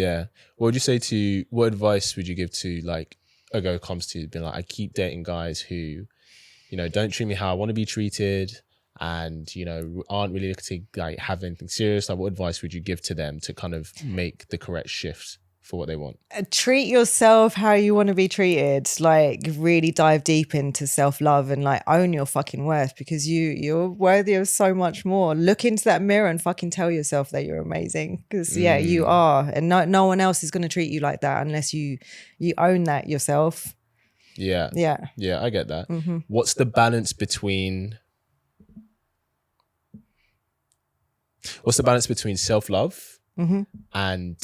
Yeah. What advice would you give to like a girl who comes to you being like, I keep dating guys who, you know, don't treat me how I want to be treated and, you know, aren't really looking to like have anything serious? Like, what advice would you give to them to kind of make the correct shift for what they want? Treat yourself how you want to be treated. Like, really dive deep into self-love and like own your fucking worth, because you're worthy of so much more. Look into that mirror and fucking tell yourself that you're amazing, because you are, and no one else is going to treat you like that unless you own that yourself. Yeah, I get that. Mm-hmm. What's the balance between self-love Mm-hmm. and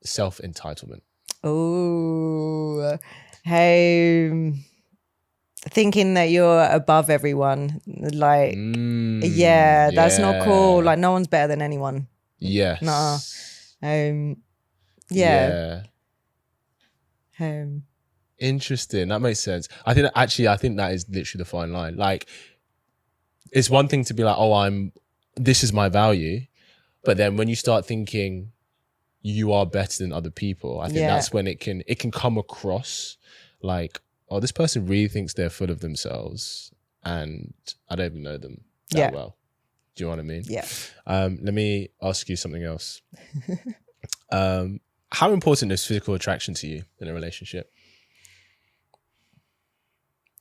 self-entitlement? Oh, thinking that you're above everyone, like, that's not cool. Like, no one's better than anyone. Yes. Nah. Interesting. That makes sense. I think that is literally the fine line. Like, it's one thing to be like, oh, this is my value, but then when you start thinking you are better than other people, I think that's when it can come across like, oh, this person really thinks they're full of themselves and I don't even know them that well. Do you know what I mean? Yeah. Let me ask you something else. How important is physical attraction to you in a relationship?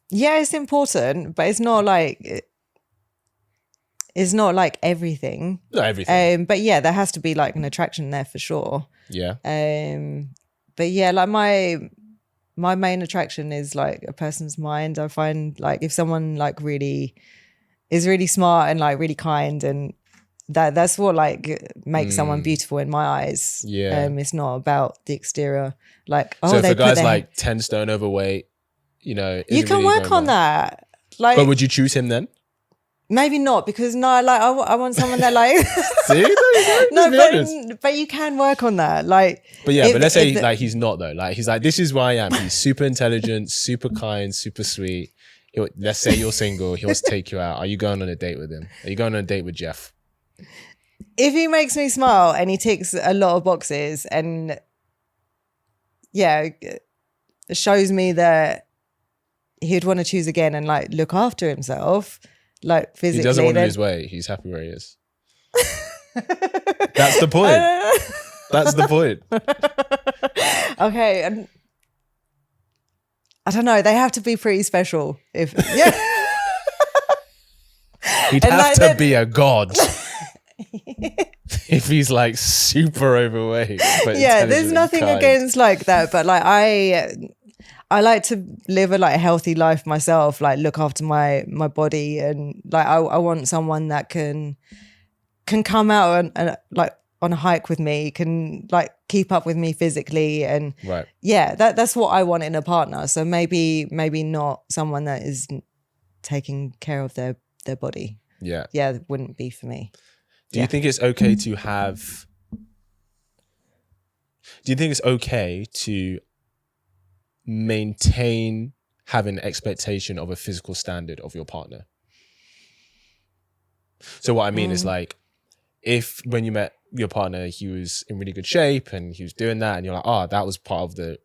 Yeah, it's important, but it's not like everything. Not everything. But yeah, there has to be like an attraction there for sure. Yeah. But yeah, like my main attraction is like a person's mind. I find like if someone like really is really smart and like really kind, and that's what like makes someone beautiful in my eyes. Yeah. It's not about the exterior. Like, so if a guy's like 10 stone overweight, you know, you can really work on that. Like, but would you choose him then? Maybe not, because no, like I want someone that like See, but you can work on that. Like, but let's say like he's not though. Like he's like, this is where I am. He's super intelligent, super kind, super sweet. Let's say you're single. He wants to take you out. Are you going on a date with him? Are you going on a date with Jeff? If he makes me smile and he ticks a lot of boxes, and shows me that he'd want to choose again and like look after himself, like physically. He doesn't want to lose weight. He's happy where he is. That's the point. That's the point. Okay, and I don't know. They have to be pretty special. He'd have to be a god. If he's like super overweight. But there's nothing against like that, but like I like to live a like healthy life myself, like look after my body, and like I want someone that can come out and like on a hike with me, can like keep up with me physically, and that's what I want in a partner. So maybe not someone that is taking care of their body. That wouldn't be for me. Do you think it's okay to have? Do you think it's okay to maintain having an expectation of a physical standard of your partner? So what I mean is like, if when you met your partner, he was in really good shape and he was doing that, and you're like, oh, that was part of the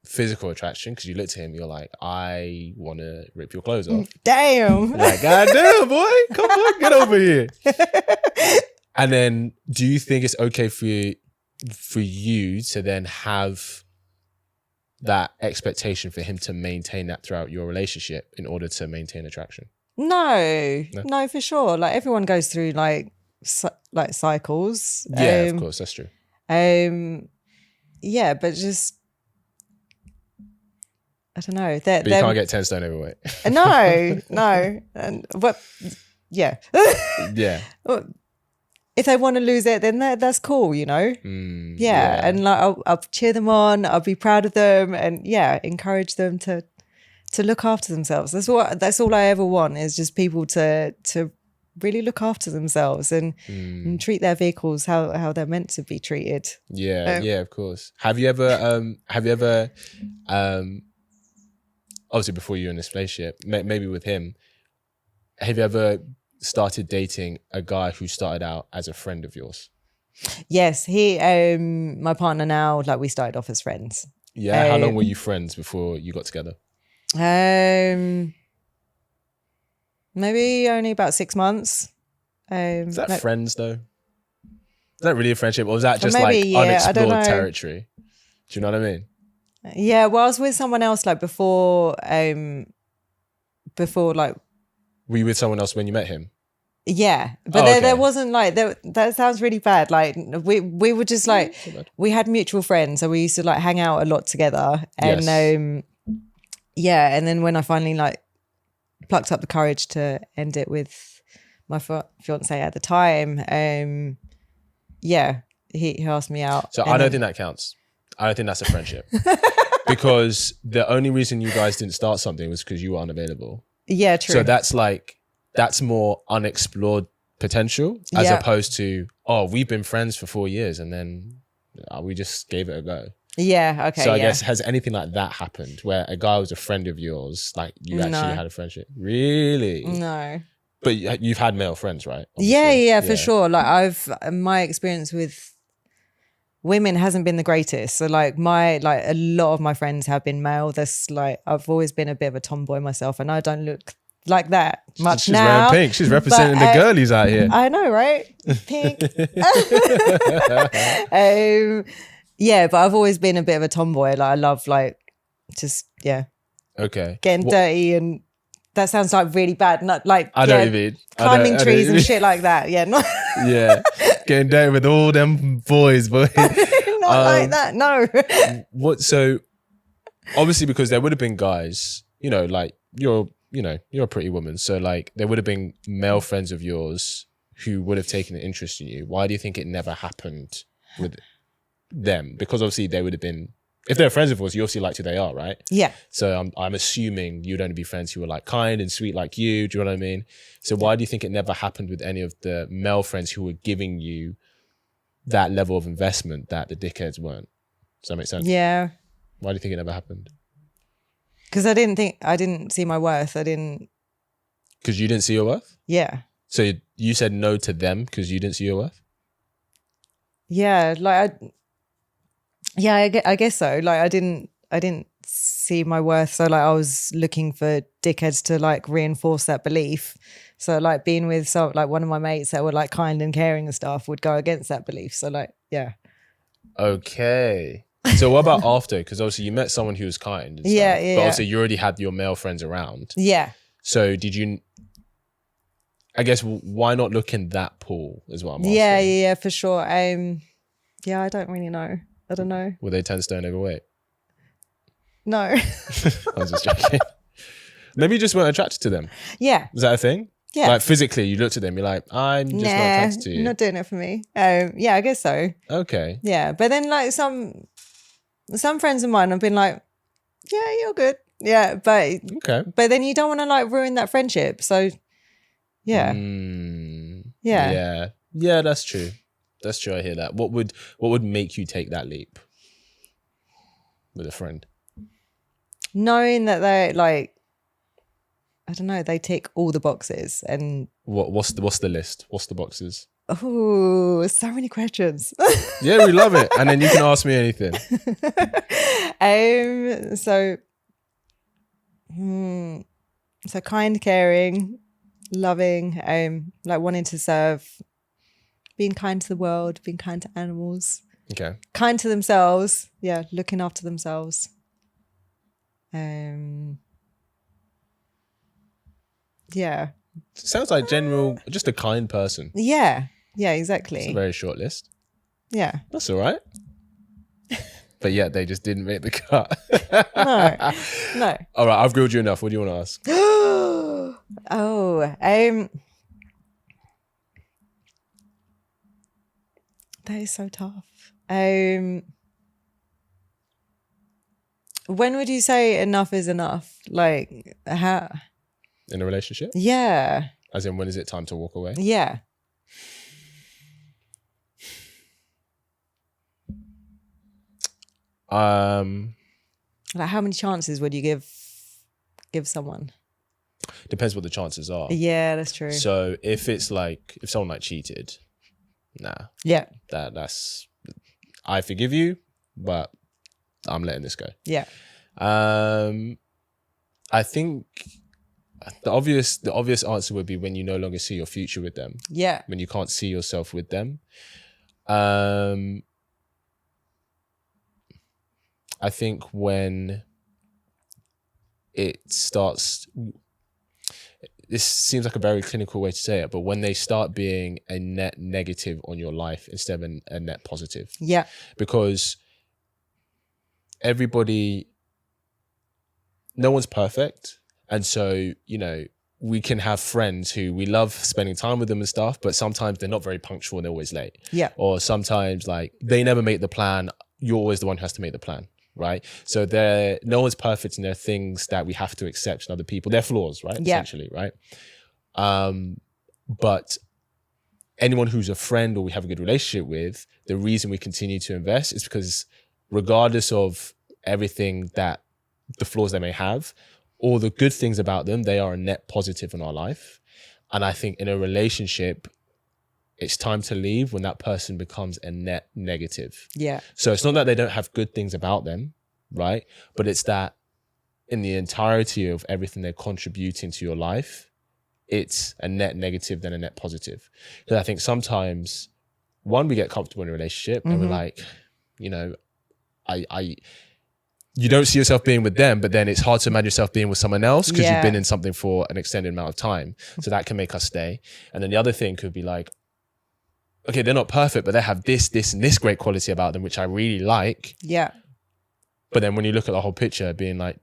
physical attraction, because you looked at him, you're like, I want to rip your clothes off. Damn. Like, God damn, boy, come on, get over here. And then, do you think it's okay for you to then have that expectation for him to maintain that throughout your relationship in order to maintain attraction? No, for sure. Like, everyone goes through like cycles. Yeah, of course, that's true. Yeah, but just, I don't know. But you can't get 10 stone overweight. No. But yeah. Yeah. If they want to lose it, then that's cool, you know? And like I'll cheer them on, I'll be proud of them, and encourage them to look after themselves. That's all I ever want, is just people to really look after themselves and treat their vehicles how they're meant to be treated. Yeah, of course. Have you ever obviously before you were in this relationship, maybe with him, have you ever started dating a guy who started out as a friend of yours? Yes, my partner now, like we started off as friends. Yeah. How long were you friends before you got together? Maybe only about 6 months. Is that friends though? Is that really a friendship, or was that just maybe, like yeah, I don't unexplored know. territory? Do you know what I mean? Yeah, well, I was with someone else like before like, Were you with someone else when you met him? yeah, but Oh, there okay. wasn't like that sounds really bad. Like we were just like we had mutual friends, so we used to like hang out a lot together. And Yes. yeah, and then when I finally like plucked up the courage to end it with my fiance at the time, yeah, he asked me out. So I don't think that counts. I don't think that's a friendship. Because the only reason you guys didn't start something was because you were unavailable. Yeah, true. So that's more unexplored potential as Yeah. opposed to, oh, we've been friends for 4 years and then we just gave it a go. Yeah, okay. So I yeah. guess, has anything like that happened where a guy was a friend of yours, like you actually No. had a friendship? Really? No. But you've had male friends, right? Yeah, Obviously. yeah, for sure. Like my experience with women hasn't been the greatest. So like a lot of my friends have been male. That's like, I've always been a bit of a tomboy myself, and I don't look like that much She's now. wearing pink. She's representing the girlies out here. I know, right? Pink. Yeah, but I've always been a bit of a tomboy. Like I love like just Okay. getting dirty, and that sounds like really bad. Not like I know what you mean. climbing trees and shit like that. Yeah, not Yeah. Getting dirty with all them boys, boy. not like that. No. So obviously, because there would have been guys, like you're a pretty woman. So like there would have been male friends of yours who would have taken an interest in you. Why do you think it never happened with them? Because obviously they would have been, if they're friends of yours, you obviously liked who they are, right? Yeah. So I'm assuming you'd only be friends who were like kind and sweet like you. Do you know what I mean? So why do you think it never happened with any of the male friends who were giving you that level of investment that the dickheads weren't? Does that make sense? Yeah. Why do you think it never happened? Because I didn't see my worth. Because you didn't see your worth? Yeah. So you said no to them because you didn't see your worth? Yeah. Like I guess so. Like I didn't see my worth. So like I was looking for dickheads to like reinforce that belief. So like being with one of my mates that were like kind and caring and stuff would go against that belief. So like, yeah. Okay. So what about after? Because obviously you met someone who was kind and stuff. Yeah. But obviously you already had your male friends around. Yeah. So did you, I guess, why not look in that pool as well? Yeah, for sure. Yeah, I don't really know. I don't know. Were they 10 stone overweight? No. I was just joking. Maybe you just weren't attracted to them. Yeah. Was that a thing? Yeah. Like physically, you looked at them, you're like, I'm just not attracted to you. Not doing it for me. Yeah, I guess so. Okay. Yeah, but then like some friends of mine have been like, yeah, you're good. Yeah, but then you don't want to like ruin that friendship. So yeah. Yeah, that's true. That's true. I hear that. What would make you take that leap with a friend? Knowing that they like, I don't know, they tick all the boxes. And what's the list? What's the boxes? Oh, so many questions. Yeah, we love it. And then you can ask me anything. So kind, caring, loving, like wanting to serve, being kind to the world, being kind to animals. Okay. Kind to themselves. Yeah, looking after themselves. Yeah. Sounds like just a kind person. Yeah. Yeah, exactly. It's a very short list. Yeah. That's all right. But yeah, they just didn't make the cut. No. All right, I've grilled you enough. What do you want to ask? That is so tough. When would you say enough is enough? Like how? In a relationship? Yeah. As in, when is it time to walk away? Yeah. Like how many chances would you give someone? Depends what the chances are. Yeah, that's true. So if it's like, if someone like cheated, nah, Yeah. that's, I forgive you, but I'm letting this go. Yeah. I think the obvious answer would be when you no longer see your future with them. Yeah. When you can't see yourself with them. I think when it starts, this seems like a very clinical way to say it, but when they start being a net negative on your life instead of a net positive. Yeah. Because no one's perfect. And so, you know, we can have friends who we love spending time with them and stuff, but sometimes they're not very punctual and they're always late. Yeah. Or sometimes like they never make the plan. You're always the one who has to make the plan. Right. So no one's perfect, and there are things that we have to accept in other people. They're flaws, right? Yeah. Essentially, right? But anyone who's a friend or we have a good relationship with, the reason we continue to invest is because regardless of everything that the flaws they may have, all the good things about them, they are a net positive in our life. And I think in a relationship, it's time to leave when that person becomes a net negative. Yeah. So it's not that they don't have good things about them, right? But it's that in the entirety of everything they're contributing to your life, it's a net negative than a net positive. Because I think sometimes, one, we get comfortable in a relationship and we're like, you know, you don't see yourself being with them, but then it's hard to imagine yourself being with someone else because you've been in something for an extended amount of time. So that can make us stay. And then the other thing could be like, okay, they're not perfect, but they have this, and this great quality about them, which I really like. Yeah. But then when you look at the whole picture, being like,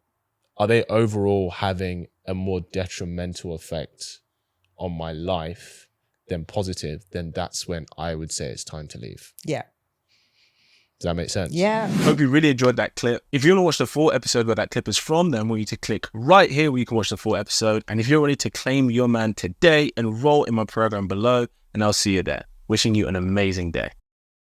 are they overall having a more detrimental effect on my life than positive? Then that's when I would say it's time to leave. Yeah. Does that make sense? Yeah. Hope you really enjoyed that clip. If you want to watch the full episode where that clip is from, then I want you to click right here where you can watch the full episode. And if you're ready to claim your man today, enroll in my program below, and I'll see you there. Wishing you an amazing day.